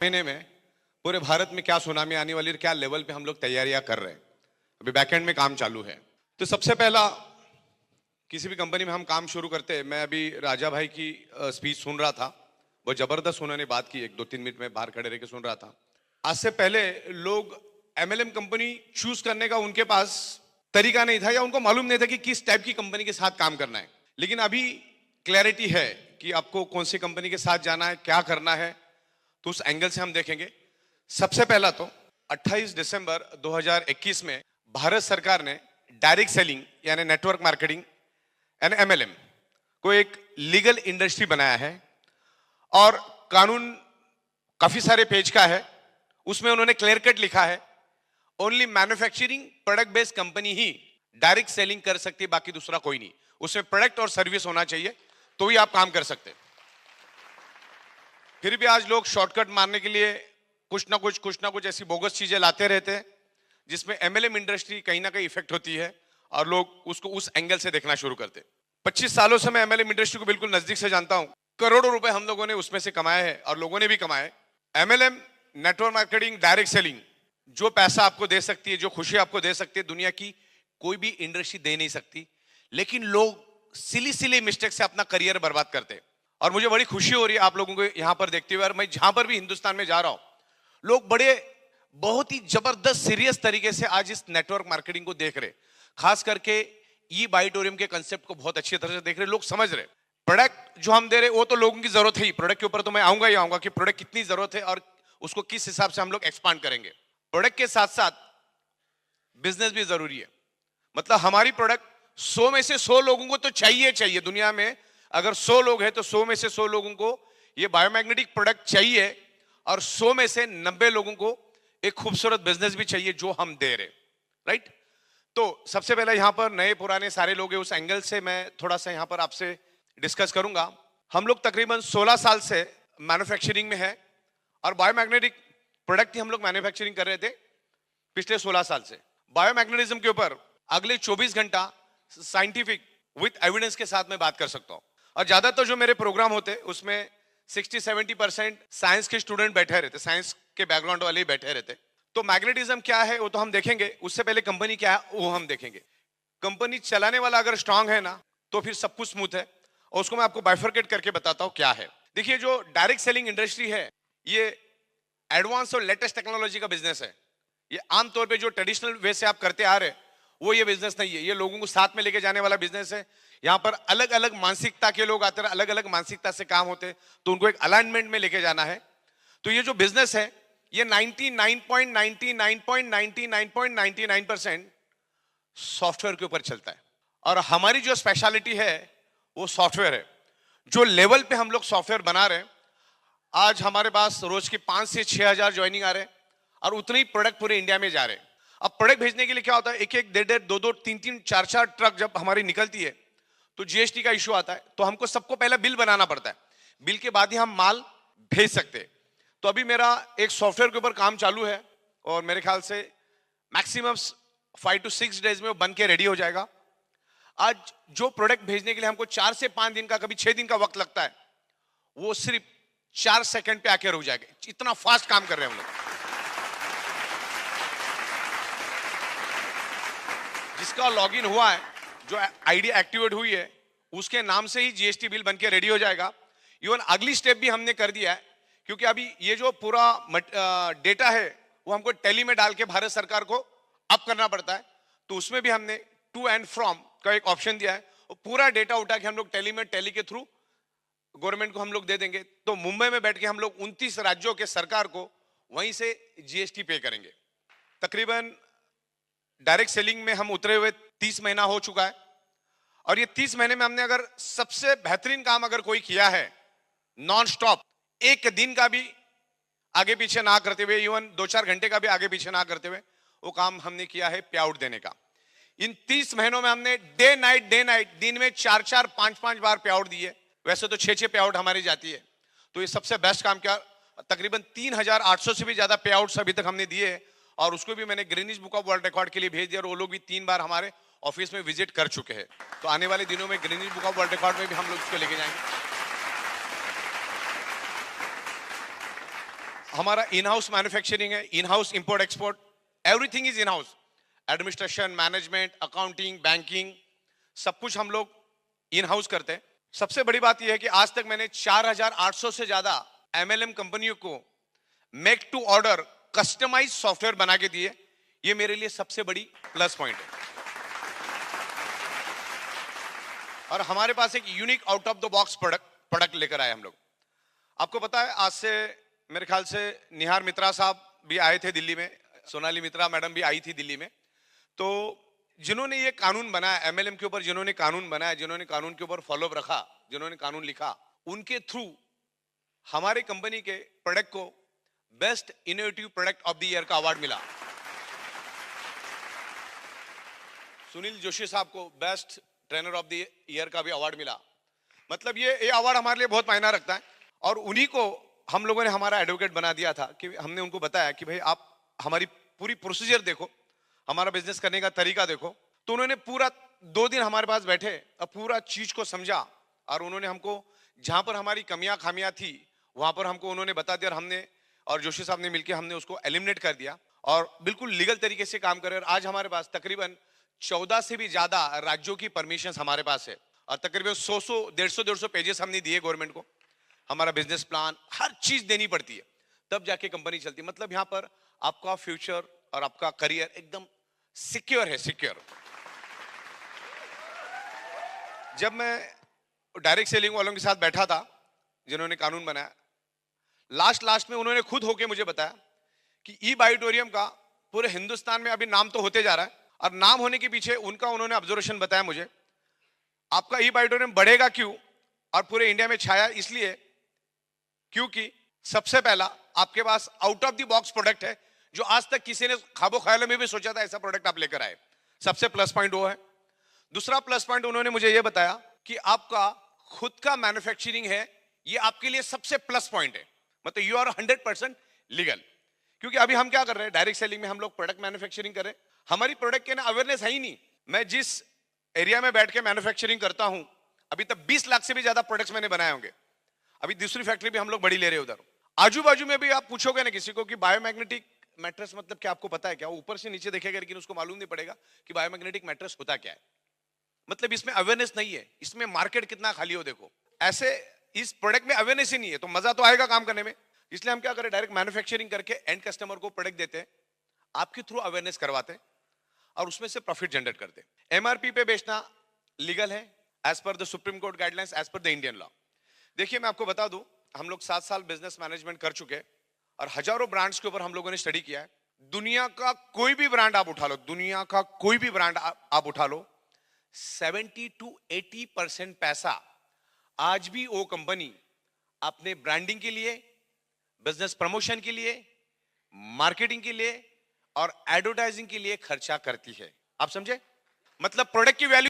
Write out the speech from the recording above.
महीने में पूरे भारत में क्या सुनामी आने वाली है, क्या लेवल पे हम लोग तैयारियां कर रहे हैं। अभी बैकएंड में काम चालू है। तो सबसे पहला, किसी भी कंपनी में हम काम शुरू करते हैं, मैं अभी राजा भाई की स्पीच सुन रहा था। वो जबरदस्त उन्होंने बात की, 1-2-3 मिनट में बाहर खड़े रह के सुन रहा था। आज से पहले लोग एमएलएम कंपनी चूज करने का उनके पास तरीका नहीं था, या उनको मालूम नहीं था कि किस टाइप की कंपनी के साथ काम करना है। लेकिन अभी क्लैरिटी है कि आपको कौन सी कंपनी के साथ जाना है, क्या करना है। तो उस एंगल से हम देखेंगे। सबसे पहला तो 28 दिसंबर 2021 में भारत सरकार ने डायरेक्ट सेलिंग यानी नेटवर्क मार्केटिंग यानी एमएलएम को एक लीगल इंडस्ट्री बनाया है। और कानून काफी सारे पेज का है। उसमें उन्होंने क्लियर कट लिखा है, only manufacturing product based company ही डायरेक्ट सेलिंग कर सकती है, बाकी दूसरा कोई नहीं। उसमें प्रोडक्ट और सर्विस होना चाहिए, तो ही आप काम कर सकते हैं। फिर भी आज लोग शॉर्टकट मारने के लिए कुछ ना कुछ ऐसी बोगस चीजें लाते रहते हैं, जिसमें एमएलएम इंडस्ट्री कहीं ना कहीं इफेक्ट होती है, और लोग उसको उस एंगल से देखना शुरू करते हैं। 25 सालों से मैं एमएलएम इंडस्ट्री को बिल्कुल नजदीक से जानता हूं। करोड़ों रुपए हम लोगों ने उसमें से कमाए हैं, और लोगों ने भी कमाए। MLM, network marketing, direct selling, जो पैसा आपको दे सकती है, जो खुशी आपको दे सकती है, दुनिया की कोई भी इंडस्ट्री दे नहीं सकती। लेकिन लोग सिली मिस्टेक से अपना करियर बर्बाद करते हैं। और मुझे बड़ी खुशी हो रही है आप लोगों को यहां पर देखते हुए। और मैं जहां पर भी हिंदुस्तान में जा रहा हूं, लोग बहुत ही जबरदस्त सीरियस तरीके से आज इस नेटवर्क मार्केटिंग को देख रहे। खास करके ई बाइटोरियम के कंसेप्ट को बहुत अच्छी तरह से देख रहे। लोग समझ रहे प्रोडक्ट जो हम दे रहे वो तो लोगों की जरूरत है ही। प्रोडक्ट के ऊपर तो मैं आऊंगा कि प्रोडक्ट कितनी जरूरत है और उसको किस हिसाब से हम लोग एक्सपांड करेंगे। प्रोडक्ट के साथ साथ बिजनेस भी जरूरी है। मतलब हमारी प्रोडक्ट 100 में से 100 लोगों को तो चाहिए। दुनिया में अगर 100 लोग हैं तो 100 में से 100 लोगों को ये बायोमैग्नेटिक प्रोडक्ट चाहिए, और 100 में से 90 लोगों को एक खूबसूरत बिजनेस भी चाहिए जो हम दे रहे। राइट। तो सबसे पहले यहां पर नए पुराने सारे लोग हैं, उस एंगल से मैं थोड़ा सा यहां पर आपसे डिस्कस करूंगा। हम लोग तकरीबन 16 साल से मैन्युफैक्चरिंग में है, और बायोमैग्नेटिक प्रोडक्ट ही हम लोग मैन्युफैक्चरिंग कर रहे थे पिछले 16 साल से। बायोमैग्नेटिज्म के ऊपर अगले 24 घंटा साइंटिफिक विद एविडेंस के साथ मैं बात कर सकता हूं। और ज्यादातर जो मेरे प्रोग्राम होते उसमें 60-70% साइंस के स्टूडेंट बैठे रहते, साइंस के बैकग्राउंड वाले ही बैठे रहते। तो मैग्नेटिज्म क्या है वो तो हम देखेंगे, उससे पहले कंपनी क्या है वो हम देखेंगे। कंपनी चलाने वाला अगर स्ट्रांग है ना, तो फिर सब कुछ स्मूथ है। और उसको मैं आपको बाइफरकेट करके बताता हूं क्या है। देखिए, जो डायरेक्ट सेलिंग इंडस्ट्री है, ये एडवांस और लेटेस्ट टेक्नोलॉजी का बिजनेस है। ये आमतौर पे जो ट्रेडिशनल वे से आप करते आ रहे वो ये बिजनेस नहीं है। ये लोगों को साथ में लेके जाने वाला बिजनेस है। यहाँ पर अलग अलग मानसिकता के लोग आते हैं, अलग अलग मानसिकता से काम होते हैं, तो उनको एक अलाइनमेंट में लेके जाना है। तो ये जो बिजनेस है, ये 99.99.99.99% सॉफ्टवेयर के ऊपर चलता है। और हमारी जो स्पेशलिटी है वो सॉफ्टवेयर है। जो लेवल पे हम लोग सॉफ्टवेयर बना रहे हैं, आज हमारे पास रोज के 5 से 6 हजार ज्वाइनिंग आ रहे हैं, और उतने ही प्रोडक्ट पूरे इंडिया में जा रहे हैं। अब प्रोडक्ट भेजने के लिए क्या होता है, एक 1-1, 2-2, 3-3, 4-4 ट्रक जब हमारी निकलती है तो जीएसटी का इशू आता है। तो हमको सबको पहले बिल बनाना पड़ता है, बिल के बाद ही हम माल भेज सकते हैं। तो अभी मेरा एक सॉफ्टवेयर के ऊपर काम चालू है, और मेरे ख्याल से मैक्सिमम 5 to 6 डेज में वो बन के रेडी हो जाएगा। आज जो प्रोडक्ट भेजने के लिए हमको 4 से 5 दिन का, कभी 6 दिन का वक्त लगता है, वो सिर्फ 4 सेकंड पे आके रुक जाएगा। इतना फास्ट काम कर रहे हैं हम लोग। जिसका लॉगिन हुआ है, जो आईडी एक्टिवेट हुई है, उसके नाम से ही जीएसटी बिल बनके रेडी हो जाएगा। इवन अगली स्टेप भी हमने कर दिया है, क्योंकि अभी ये जो पूरा डेटा है वो हमको टेली में डाल के भारत सरकार को अप करना पड़ता है। तो उसमें भी हमने टू एंड फ्रॉम का एक ऑप्शन दिया है। और पूरा डेटा उठा के हम लोग टेली के थ्रू गवर्नमेंट को हम लोग दे देंगे। तो मुंबई में बैठ के हम लोग 29 राज्यों के सरकार को वहीं से जीएसटी पे करेंगे। तकरीबन डायरेक्ट सेलिंग में हम उतरे हुए 30 महीना हो चुका है, और ये 30 महीने में हमने अगर सबसे बेहतरीन काम अगर कोई किया है, नॉन स्टॉप, एक दिन का भी आगे पीछे ना करते हुए, इवन 2-4 घंटे का भी आगे पीछे ना करते हुए, वो काम हमने किया है पे आउट देने का। इन 30 महीनों में हमने डे नाइट दिन में 4-4, 5-5 बार पे आउट दिए। वैसे तो 6-6 पे आउट हमारी जाती है। तो ये सबसे बेस्ट काम किया। तकरीबन 3800 से भी ज्यादा पे आउट्स अभी तक हमने दिए, और उसको भी मैंने Guinness book of world record के लिए भेज दिया, और वो लोग भी 3 बार हमारे ऑफिस में विजिट कर चुके हैं। तो आने वाले दिनों में Guinness book of world record में भी हम लोग इसको लेके जाएंगे। हमारा इन हाउस मैन्युफैक्चरिंग है, in house import export, everything is in house. Administration, management, accounting, banking, सब कुछ हम लोग इन हाउस करते हैं। सबसे बड़ी बात यह है कि आज तक मैंने 4800 से ज्यादा एमएलएम कंपनियों को make to order customise software बना के दिए। ये मेरे लिए सबसे बड़ी प्लस पॉइंट है। और हमारे पास एक unique out of the box product लेकर आए हम लोग। आपको पता है, आज से मेरे ख्याल से निहार मित्रा साहब भी आए थे दिल्ली में, सोनाली मित्रा मैडम भी आई थी दिल्ली में। तो जिन्होंने ये कानून बनाया एमएलएम के ऊपर, जिन्होंने कानून बनाया, जिन्होंने कानून के ऊपर फॉलो अप रखा, जिन्होंने कानून लिखा, उनके थ्रू हमारे कंपनी के प्रोडक्ट को best innovative product of the year का अवार्ड मिला। सुनील जोशी साहब को best trainer of the year का भी अवार्ड मिला। मतलब ये अवार्ड हमारे लिए बहुत मायना रखता है। और उन्हीं को हम लोगों ने हमारा एडवोकेट बना दिया था कि हमने उनको बताया कि भाई आप हमारी पूरी प्रोसीजर देखो, हमारा बिजनेस करने का तरीका देखो। तो उन्होंने पूरा 2 दिन हमारे पास बैठे और पूरा चीज को समझा, और उन्होंने हमको जहां पर हमारी कमियां खामियां थी वहां पर हमको उन्होंने बता दिया, और हमने और जोशी साहब ने मिलकर हमने उसको एलिमिनेट कर दिया और बिल्कुल लीगल तरीके से काम करे। और आज हमारे पास तकरीबन 14 से भी ज्यादा राज्यों की परमिशन हमारे पास है, और तकरीबन 100 150 पेजेस हमने दिए गवर्नमेंट को। हमारा बिजनेस प्लान, हर चीज देनी पड़ती है, तब जाके कंपनी चलती है। मतलब यहाँ पर आपका फ्यूचर और आपका करियर एकदम सिक्योर है, सिक्योर। जब मैं डायरेक्ट सेलिंग वालों के साथ बैठा था जिन्होंने कानून बनाया, लास्ट में उन्होंने खुद होके मुझे बताया कि ई बायोटोरियम का पूरे हिंदुस्तान में अभी नाम तो होते जा रहा है, और नाम होने के पीछे उनका उन्होंने ऑब्जर्वेशन बताया मुझे, आपका ई बायोटोरियम बढ़ेगा क्यों और पूरे इंडिया में छाया इसलिए क्योंकि सबसे पहला आपके pass out of the box product है, जो आज तक किसी ने ख्वाबो ख्यालों में भी सोचा था ऐसा प्रोडक्ट आप लेकर आए। सबसे प्लस पॉइंट वो है। दूसरा प्लस पॉइंट उन्होंने मुझे ये बताया कि आपका खुद का मैन्युफैक्चरिंग है, ये आपके लिए सबसे प्लस पॉइंट है। मतलब यू आर 100% लीगल। क्योंकि अभी हम क्या कर रहे हैं, डायरेक्ट सेलिंग में हम लोग प्रोडक्ट मैन्युफैक्चरिंग कर रहे हैं, हमारी प्रोडक्ट के ना अवेयरनेस है ही नहीं। मैं जिस एरिया में बैठ के मैन्युफैक्चरिंग करता हूं, अभी तक 20 लाख से भी ज्यादा प्रोडक्ट्स मैंने बनाए होंगे। अभी दूसरी फैक्ट्री भी हम लोग बड़ी ले रहे हैं उधर। आजू बाजू में भी आप पूछोगे ना किसी को कि बायोमैग्नेटिक मैट्रेस मतलब क्या, आपको पता है क्या? वो ऊपर से नीचे देखेगा लेकिन उसको मालूम नहीं पड़ेगा कि बायोमैग्नेटिक मैट्रेस होता क्या है। मतलब इसमें अवेयरनेस नहीं है, इसमें मार्केट कितना खाली हो देखो। ऐसे इस प्रोडक्ट में अवेयरनेस ही नहीं है, तो मजा तो आएगा काम करने में। इसलिए हम क्या करें, डायरेक्ट मैन्युफैक्चरिंग करके एंड कस्टमर को प्रोडक्ट देते हैं, आपके थ्रू अवेयरनेस करवाते हैं और उसमें से प्रॉफिट जनरेट करते हैं। एमआरपी पे बेचना लीगल है as per the supreme court guidelines, as per the Indian law. देखिए मैं आपको बता दूं, हम लोग 7 साल बिजनेस मैनेजमेंट कर चुके हैं और हजारों ब्रांड्स के ऊपर हम लोगों ने स्टडी किया है। दुनिया का कोई भी ब्रांड आप उठा लो, दुनिया का कोई भी ब्रांड आप उठा लो, 70 to 80% पैसा आज भी वो कंपनी अपने ब्रांडिंग के लिए, बिजनेस प्रमोशन के लिए, मार्केटिंग के लिए और एडवर्टाइजिंग के लिए खर्चा करती है। आप समझे? मतलब प्रोडक्ट की वैल्यू